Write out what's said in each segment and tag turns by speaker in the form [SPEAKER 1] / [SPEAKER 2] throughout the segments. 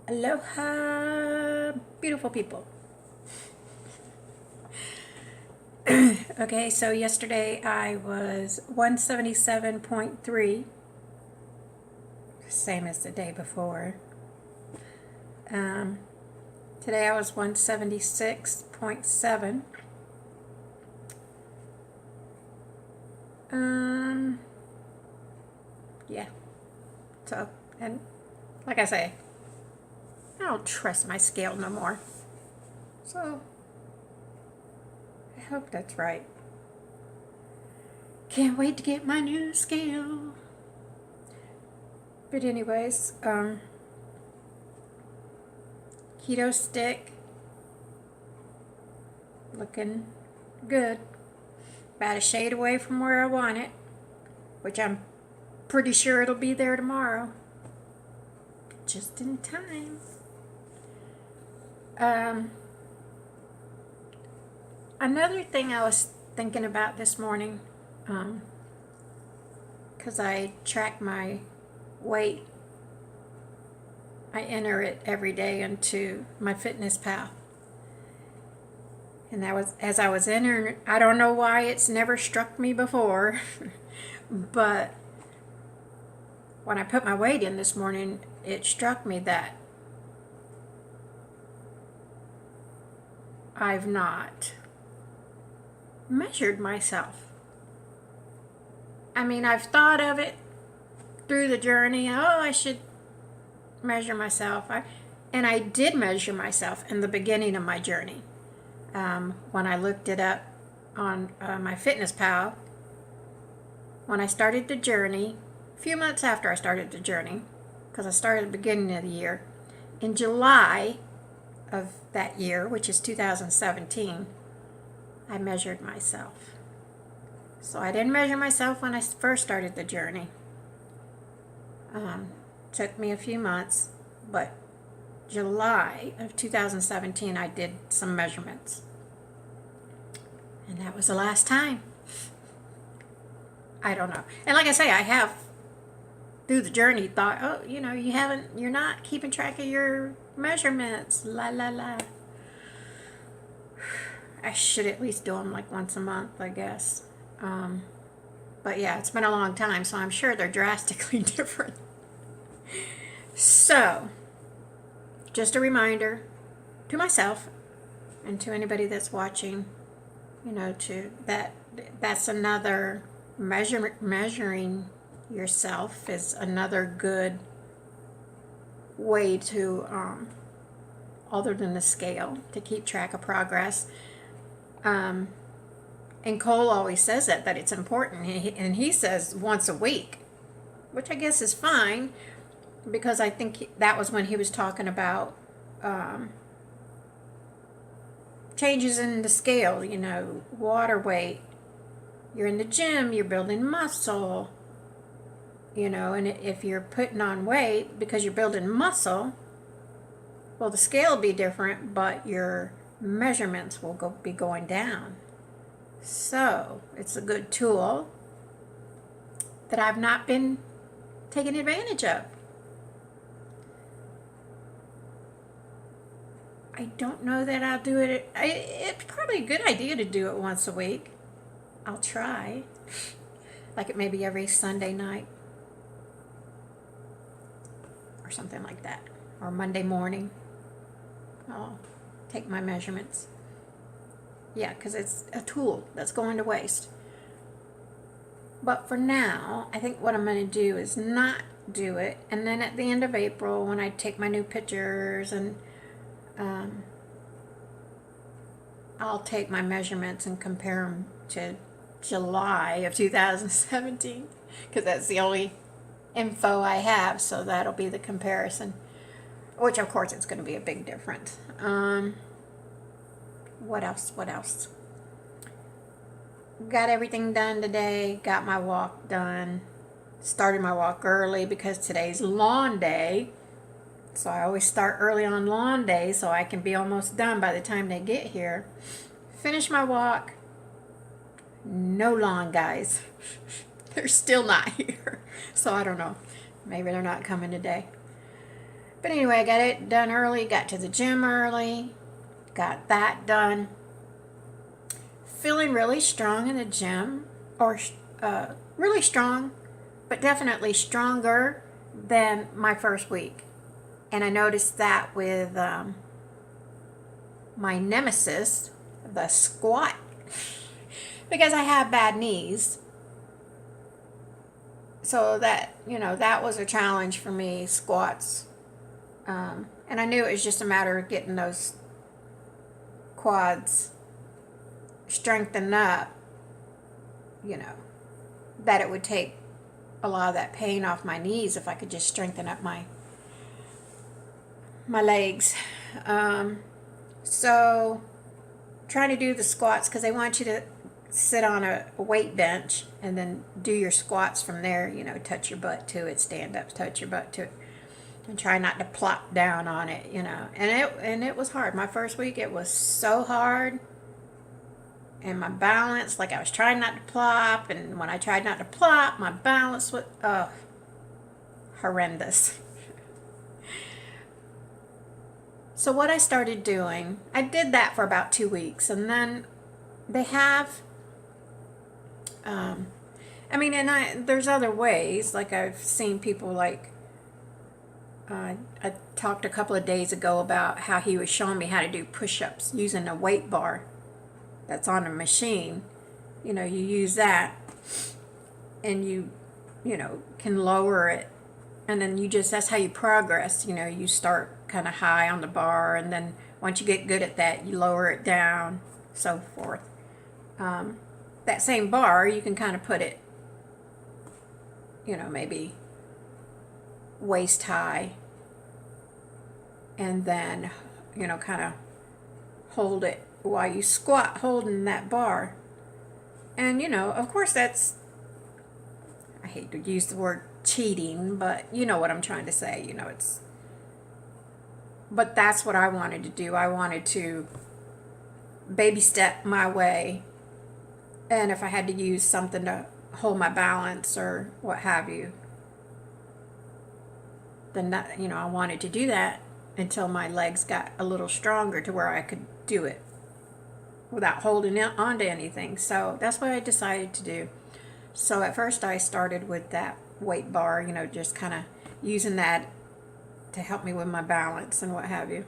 [SPEAKER 1] Aloha, beautiful people. Okay, so yesterday I was 177.3, same as the day before. Um, Today I was 176.7. Yeah. So, and like I say, I don't trust my scale no more. So, I hope that's right. Can't wait to get my new scale. But anyways, keto stick, looking good. About a shade away from where I want it, which I'm pretty sure it'll be there tomorrow. Just in time. Another thing I was thinking about this morning, because I track my weight. I enter it every day into my fitness pal. And that was, as I was entering, I don't know why it's never struck me before, but when I put my weight in this morning, it struck me that I've not measured myself. I mean, I've thought of it through the journey. Oh, I should measure myself. And I did measure myself in the beginning of my journey. When I looked it up on my Fitness Pal, when I started the journey, a few months after I started the journey, because I started at the beginning of the year, in July of that year, which is 2017, I measured myself. So I didn't measure myself when I first started the journey. Took me a few months, but July of 2017 I did some measurements. And that was the last time. I don't know. And like I say, I have through the journey thought, oh, you're not keeping track of your measurements. La la la. I should at least do them like once a month, I guess. But yeah, it's been a long time, so I'm sure they're drastically different. So, just a reminder to myself and to anybody that's watching, that's another measuring yourself is another good way to, other than the scale, to keep track of progress. And Cole always says that it's important, and he says once a week, which I guess is fine, because I think that was when he was talking about changes in the scale, water weight. You're in the gym, you're building muscle, and if you're putting on weight because you're building muscle, well, the scale will be different, but your measurements will be going down. So it's a good tool that I've not been taking advantage of. I don't know that I'll do it. It's probably a good idea to do it once a week. I'll try. Like it maybe every Sunday night. Or something like that. Or Monday morning. I'll take my measurements. Yeah, because it's a tool that's going to waste. But for now, I think what I'm going to do is not do it. And then at the end of April, when I take my new pictures and I'll take my measurements and compare them to July of 2017, because that's the only info I have, so that'll be the comparison, which of course it's going to be a big difference. What else? Got everything done today, got my walk done, started my walk early because today's lawn day. So I always start early on lawn day so I can be almost done by the time they get here. Finish my walk. No lawn guys. They're still not here. So I don't know. Maybe they're not coming today. But anyway, I got it done early, got to the gym early, got that done. Feeling really strong in the gym, or really strong, but definitely stronger than my first week. And I noticed that with my nemesis, the squat, because I have bad knees. So that, that was a challenge for me, squats. And I knew it was just a matter of getting those quads strengthened up, that it would take a lot of that pain off my knees if I could just strengthen up my legs. So trying to do the squats, because they want you to sit on a weight bench and then do your squats from there, touch your butt to it, stand up, touch your butt to it, and try not to plop down on it, and it was hard. My first week, it was so hard. And my balance, like I was trying not to plop, and when I tried not to plop, my balance was horrendous. So what I started doing, I did that for about 2 weeks, and then they have, there's other ways. Like I've seen people like, I talked a couple of days ago about how he was showing me how to do push-ups using a weight bar that's on a machine. You use that, and you can lower it, and then that's how you progress. You start kind of high on the bar, and then once you get good at that, you lower it down, so forth. That same bar, you can kind of put it, maybe waist high, and then kind of hold it while you squat, holding that bar. And of course, that's, I hate to use the word cheating, but you know what I'm trying to say. But that's what I wanted to do. I wanted to baby step my way, and if I had to use something to hold my balance or what have you, then that, I wanted to do that until my legs got a little stronger to where I could do it without holding on to anything. So that's what I decided to do. So at first I started with that weight bar, just kind of using that to help me with my balance and what have you.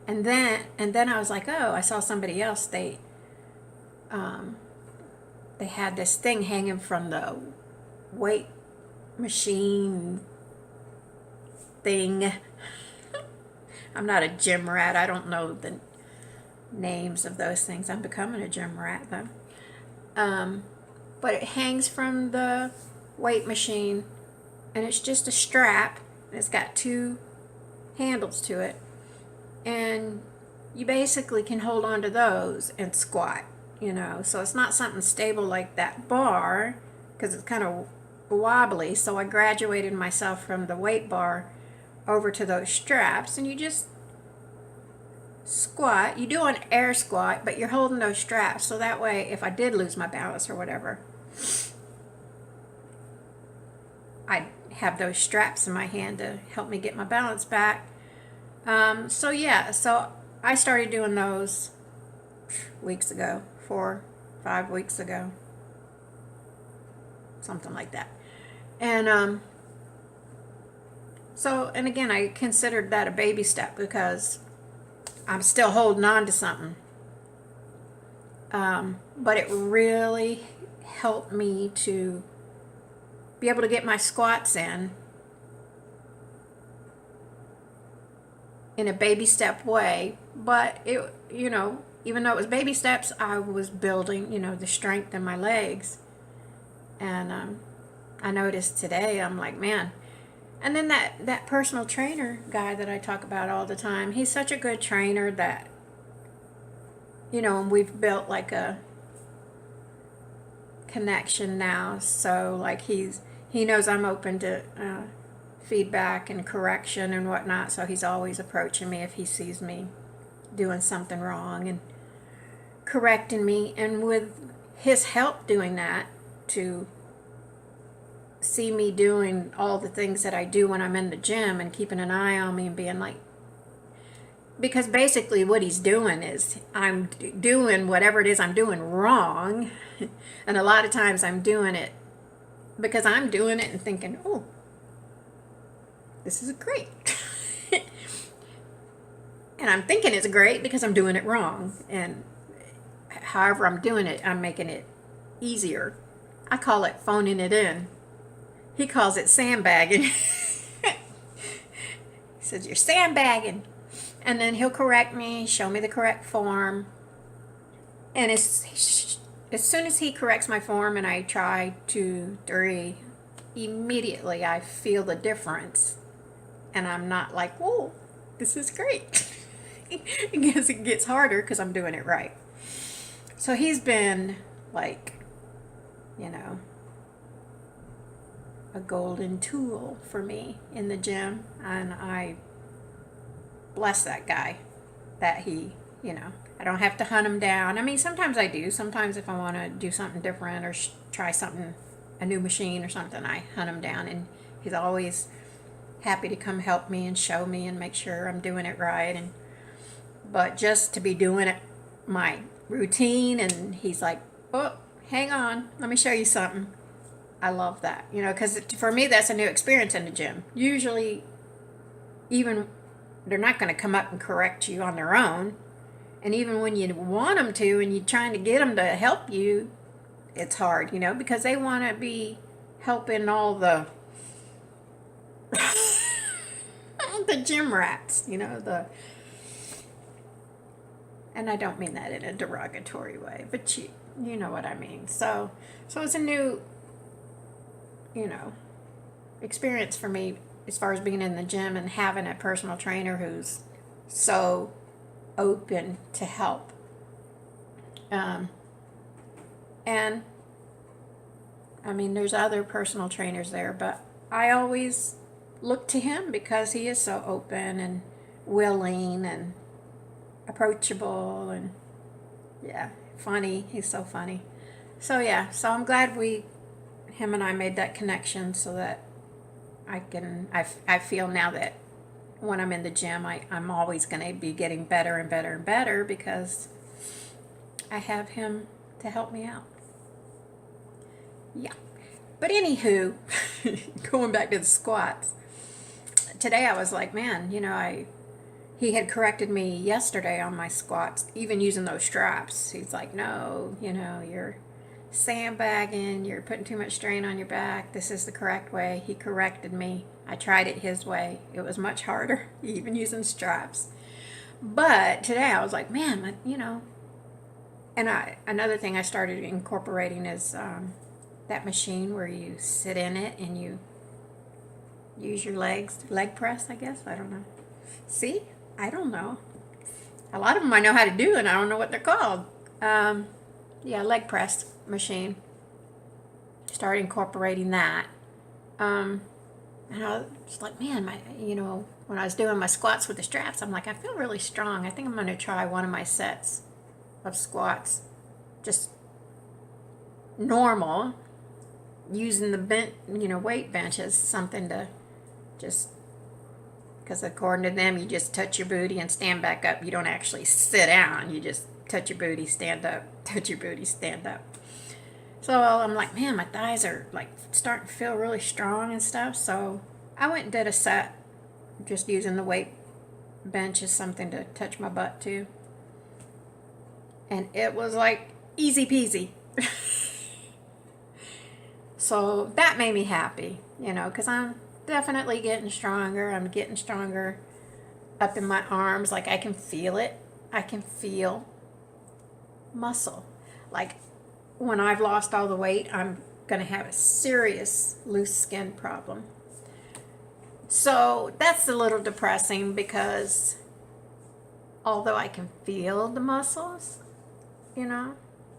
[SPEAKER 1] And then I was like, oh, I saw somebody else. They had this thing hanging from the weight machine thing. I'm not a gym rat. I don't know the names of those things. I'm becoming a gym rat though. But it hangs from the weight machine, and it's just a strap, and it's got 2 handles to it, and you basically can hold on to those and squat, so it's not something stable like that bar, because it's kind of wobbly. So I graduated myself from the weight bar over to those straps, and you just squat. You do an air squat, but you're holding those straps, so that way if I did lose my balance or whatever, I have those straps in my hand to help me get my balance back. So I started doing those weeks ago, 4-5 weeks ago, something like that. And and again, I considered that a baby step because I'm still holding on to something. But it really helped me to be able to get my squats in a baby step way. But it, even though it was baby steps, I was building, the strength in my legs. And I noticed today, I'm like, man. And then that personal trainer guy that I talk about all the time, he's such a good trainer that, and we've built like a connection now. So like he knows I'm open to feedback and correction and whatnot. So he's always approaching me if he sees me doing something wrong and correcting me. And with his help doing that, to see me doing all the things that I do when I'm in the gym and keeping an eye on me and being like, because basically what he's doing is I'm doing whatever it is I'm doing wrong. And a lot of times I'm doing it because I'm doing it and thinking, oh, this is great. And I'm thinking it's great because I'm doing it wrong. And however I'm doing it, I'm making it easier. I call it phoning it in. He calls it sandbagging. He says, you're sandbagging. And then he'll correct me, show me the correct form. And as soon as he corrects my form and I try 2, 3, immediately I feel the difference. And I'm not like, whoa, this is great. Because it gets harder because I'm doing it right. So he's been like, you know, a golden tool for me in the gym. And I bless that guy that he, I don't have to hunt him down. I mean, sometimes I do. Sometimes if I want to do something different or try something, a new machine or something, I hunt him down. And he's always happy to come help me and show me and make sure I'm doing it right. But just to be doing it, my routine, and he's like, oh, hang on, let me show you something. I love that, because for me, that's a new experience in the gym. Usually, even they're not going to come up and correct you on their own. And even when you want them to and you're trying to get them to help you, it's hard, because they want to be helping all the the gym rats, and I don't mean that in a derogatory way, but you know what I mean. So it's a new, experience for me as far as being in the gym and having a personal trainer who's so open to help. And I mean, there's other personal trainers there, but I always look to him because he is so open and willing and approachable and funny. He's so funny. So I'm glad him and I made that connection so that I feel now that when I'm in the gym, I'm always going to be getting better and better and better because I have him to help me out. Yeah. But anywho, going back to the squats, today I was like, man, he had corrected me yesterday on my squats, even using those straps. He's like, no, you're sandbagging, you're putting too much strain on your back. This is the correct way. He corrected me. I tried it his way. It was much harder, even using straps. But today I was like, man, and another thing I started incorporating is that machine where you sit in it and you use your legs, leg press, I guess. I don't know. See? I don't know. A lot of them I know how to do, and I don't know what they're called. Leg press machine. Started incorporating that. And I was like, man, when I was doing my squats with the straps, I'm like, I feel really strong. I think I'm going to try one of my sets of squats, just normal, using the weight bench as something to just, because according to them, you just touch your booty and stand back up. You don't actually sit down. You just touch your booty, stand up, touch your booty, stand up. So I'm like, man, my thighs are like starting to feel really strong and stuff. So I went and did a set just using the weight bench as something to touch my butt too. And it was like easy peasy. So that made me happy, because I'm definitely getting stronger. I'm getting stronger up in my arms. Like I can feel it. I can feel muscle. Like when I've lost all the weight, I'm going to have a serious loose skin problem. So that's a little depressing because although I can feel the muscles,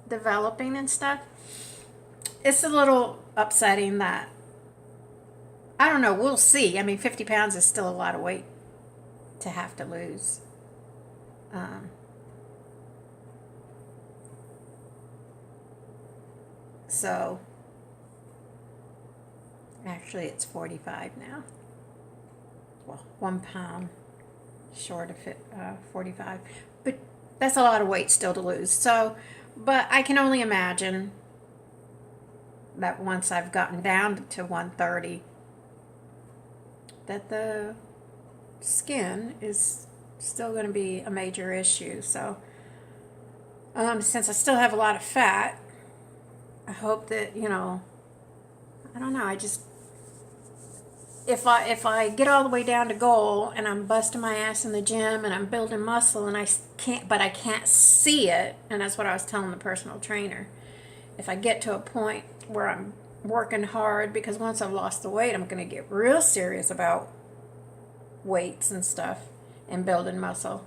[SPEAKER 1] developing and stuff, it's a little upsetting that, I don't know, we'll see. I mean, 50 pounds is still a lot of weight to have to lose. So Actually, it's 45 now. Well, 1 pound short of 45. But that's a lot of weight still to lose. So, but I can only imagine that once I've gotten down to 130, that the skin is still going to be a major issue. So, since I still have a lot of fat, I hope that, I don't know, I just, if I get all the way down to goal and I'm busting my ass in the gym and I'm building muscle and I can't see it, and that's what I was telling the personal trainer. If I get to a point where I'm working hard, because once I've lost the weight, I'm going to get real serious about weights and stuff and building muscle.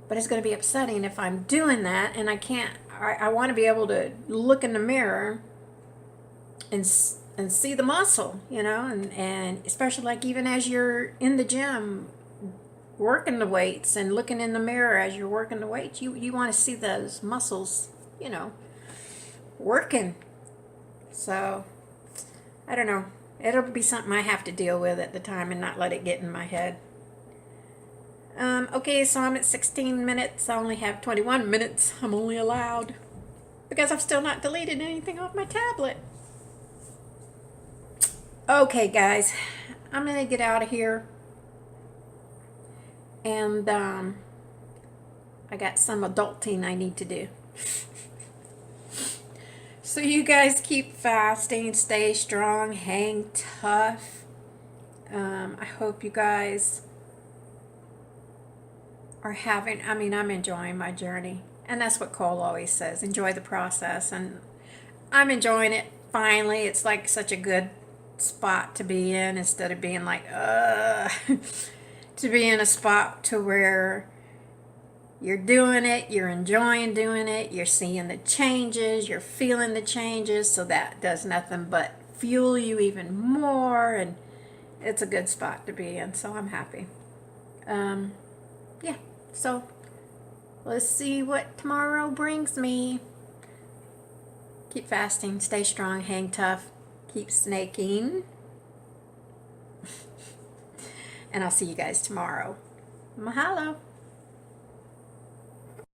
[SPEAKER 1] But it's going to be upsetting if I'm doing that and I can't. I want to be able to look in the mirror and see the muscle, and especially like even as you're in the gym working the weights and looking in the mirror as you're working the weights, you want to see those muscles, working. So, I don't know. It'll be something I have to deal with at the time and not let it get in my head. Okay, so I'm at 16 minutes. I only have 21 minutes. I'm only allowed because I've still not deleted anything off my tablet. Okay, guys, I'm going to get out of here. And I got some adulting I need to do. So you guys keep fasting, stay strong, hang tough. I hope you guys are I'm enjoying my journey. And that's what Cole always says, enjoy the process. And I'm enjoying it finally. It's like such a good spot to be in instead of being like, to be in a spot to where you're doing it, you're enjoying doing it, you're seeing the changes, you're feeling the changes, so that does nothing but fuel you even more, and it's a good spot to be in, so I'm happy. Yeah, so let's see what tomorrow brings me. Keep fasting, stay strong, hang tough, keep snaking, and I'll see you guys tomorrow. Mahalo.